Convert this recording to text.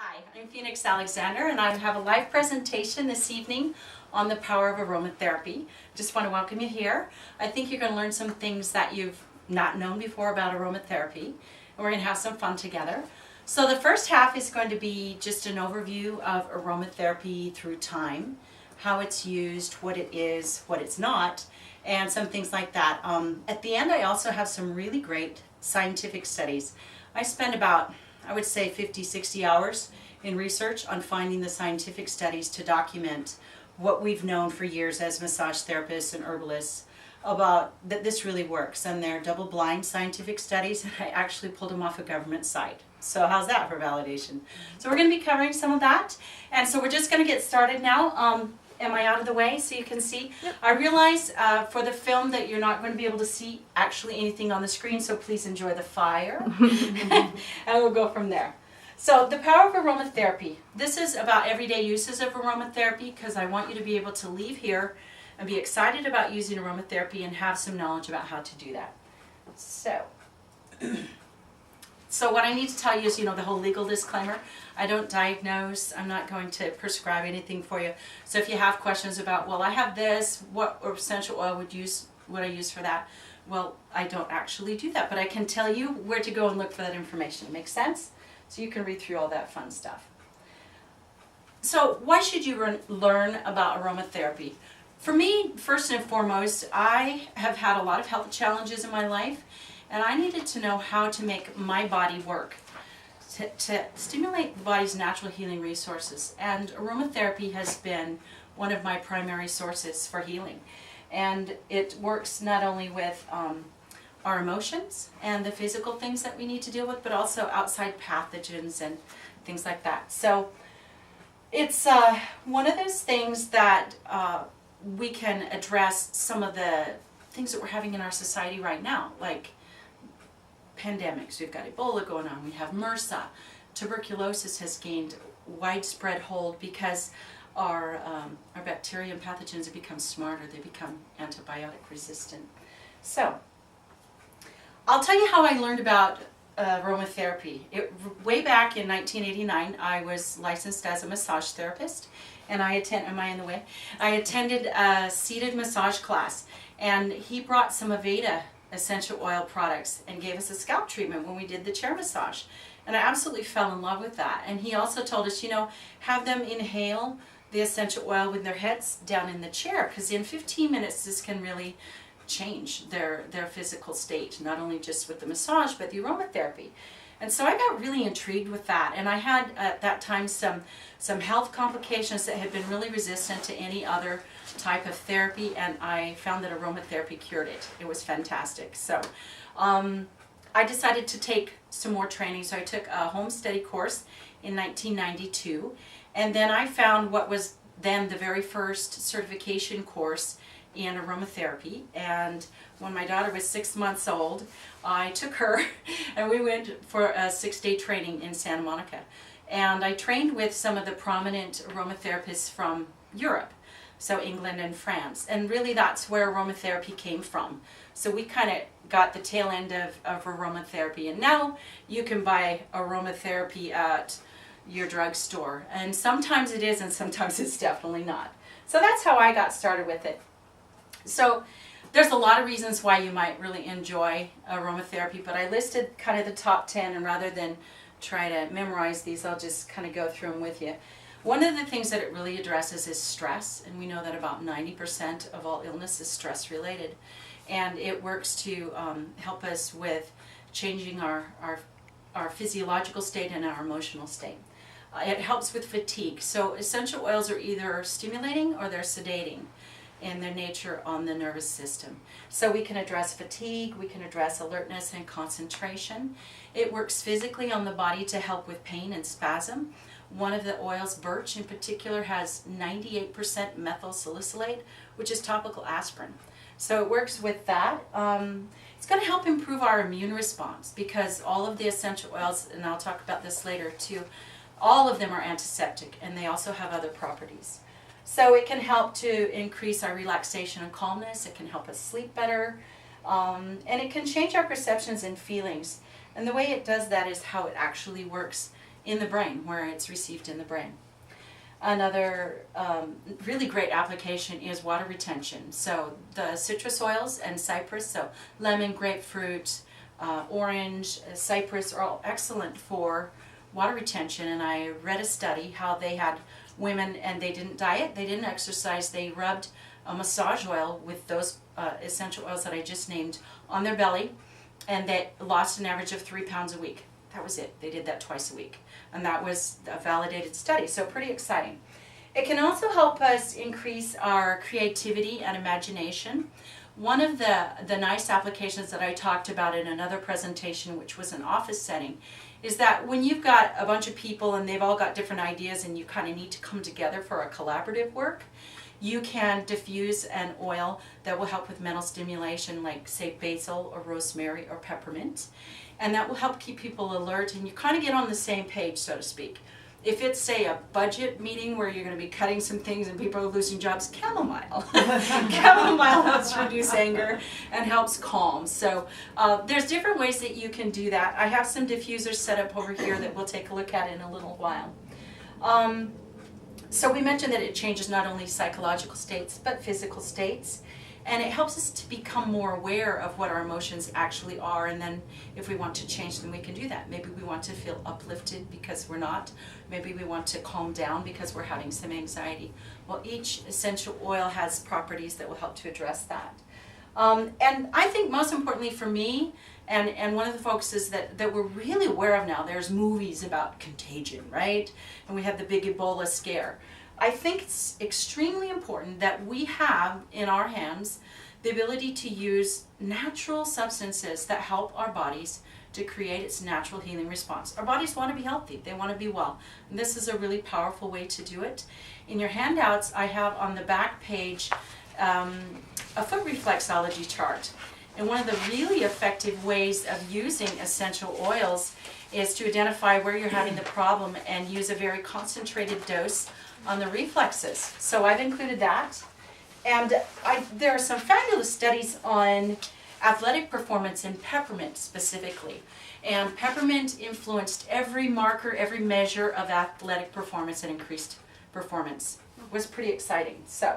Hi, I'm Phoenix Alexander, and I have a live presentation this evening on the power of aromatherapy. Just want to welcome you here. I think you're going to learn some things that you've not known before about aromatherapy, and we're going to have some fun together. So the first half is going to be just an overview of aromatherapy through time, how it's used, what it is, what it's not, and some things like that. At the end, I also have some really great scientific studies. I spend about, I would say, 50, 60 hours in research on finding the scientific studies to document what we've known for years as massage therapists and herbalists about that this really works. And they're double-blind scientific studies, and I actually pulled them off a government site. So how's that for validation? So we're going to be covering some of that, and so we're just going to get started now. Am I out of the way so you can see? Yep. I realize for the film that you're not going to be able to see actually anything on the screen, so please enjoy the fire, and we'll go from there. So the power of aromatherapy. This is about everyday uses of aromatherapy because I want you to be able to leave here and be excited about using aromatherapy and have some knowledge about how to do that. So what I need to tell you is, the whole legal disclaimer. I don't diagnose. I'm not going to prescribe anything for you. So if you have questions about, well, I have this, what essential oil would I use for that? Well, I don't actually do that, but I can tell you where to go and look for that information. Make sense? So you can read through all that fun stuff. So why should you learn about aromatherapy? For me, first and foremost, I have had a lot of health challenges in my life, and I needed to know how to make my body work, to stimulate the body's natural healing resources. And aromatherapy has been one of my primary sources for healing. And it works not only with our emotions and the physical things that we need to deal with, but also outside pathogens and things like that. So it's one of those things that we can address some of the things that we're having in our society right now, like pandemics. We've got Ebola going on. We have MRSA. Tuberculosis has gained widespread hold because our bacteria and pathogens have become smarter. They become antibiotic resistant. So I'll tell you how I learned about aromatherapy. Way back in 1989, I was licensed as a massage therapist, and I attended a seated massage class, and he brought some Aveda essential oil products and gave us a scalp treatment when we did the chair massage, and I absolutely fell in love with that. And he also told us, have them inhale the essential oil with their heads down in the chair, because in 15 minutes this can really change their physical state, not only just with the massage but the aromatherapy. And so I got really intrigued with that, and I had at that time some health complications that had been really resistant to any other type of therapy, and I found that aromatherapy cured it. It was fantastic. So I decided to take some more training, so I took a home study course in 1992, and then I found what was then the very first certification course in aromatherapy. And when my daughter was 6 months old, I took her and we went for a 6-day training in Santa Monica. And I trained with some of the prominent aromatherapists from Europe, so England and France. And really that's where aromatherapy came from. So we kind of got the tail end of aromatherapy. And now you can buy aromatherapy at your drugstore. And sometimes it is, and sometimes it's definitely not. So that's how I got started with it. So there's a lot of reasons why you might really enjoy aromatherapy, but I listed kind of the top 10, and rather than try to memorize these, I'll just kind of go through them with you. One of the things that it really addresses is stress, and we know that about 90% of all illness is stress related, and it works to help us with changing our physiological state and our emotional state. It helps with fatigue. So essential oils are either stimulating or they're sedating in their nature on the nervous system. So we can address fatigue, we can address alertness and concentration. It works physically on the body to help with pain and spasm. One of the oils, birch in particular, has 98% methyl salicylate, which is topical aspirin. So it works with that. It's going to help improve our immune response because all of the essential oils, and I'll talk about this later too, all of them are antiseptic, and they also have other properties. So it can help to increase our relaxation and calmness. It can help us sleep better. And it can change our perceptions and feelings. And the way it does that is how it actually works in the brain, where it's received in the brain. Another really great application is water retention. So the citrus oils and cypress, so lemon, grapefruit, orange, cypress are all excellent for water retention. And I read a study how they had women, and they didn't diet, they didn't exercise, they rubbed a massage oil with those essential oils that I just named on their belly, and they lost an average of 3 pounds a week. That was it. They did that twice a week. And that was a validated study, so pretty exciting. It can also help us increase our creativity and imagination. One of the nice applications that I talked about in another presentation, which was an office setting, is that when you've got a bunch of people and they've all got different ideas and you kind of need to come together for a collaborative work, you can diffuse an oil that will help with mental stimulation, like say basil or rosemary or peppermint, and that will help keep people alert, and you kind of get on the same page, so to speak. If it's, say, a budget meeting where you're going to be cutting some things and people are losing jobs, chamomile. Chamomile helps reduce anger and helps calm. So there's different ways that you can do that. I have some diffusers set up over here that we'll take a look at in a little while. So we mentioned that it changes not only psychological states, but physical states. And it helps us to become more aware of what our emotions actually are, and then if we want to change them, we can do that. Maybe we want to feel uplifted because we're not. Maybe we want to calm down because we're having some anxiety. Well, each essential oil has properties that will help to address that. And I think most importantly for me, and one of the focuses that we're really aware of now, there's movies about contagion, right? And we had the big Ebola scare. I think it's extremely important that we have in our hands the ability to use natural substances that help our bodies to create its natural healing response. Our bodies want to be healthy, they want to be well, and this is a really powerful way to do it. In your handouts, I have on the back page a foot reflexology chart. And one of the really effective ways of using essential oils is to identify where you're having the problem and use a very concentrated dose on the reflexes. So I've included that. And there are some fabulous studies on athletic performance in peppermint specifically. And peppermint influenced every marker, every measure of athletic performance and increased performance. It was pretty exciting. So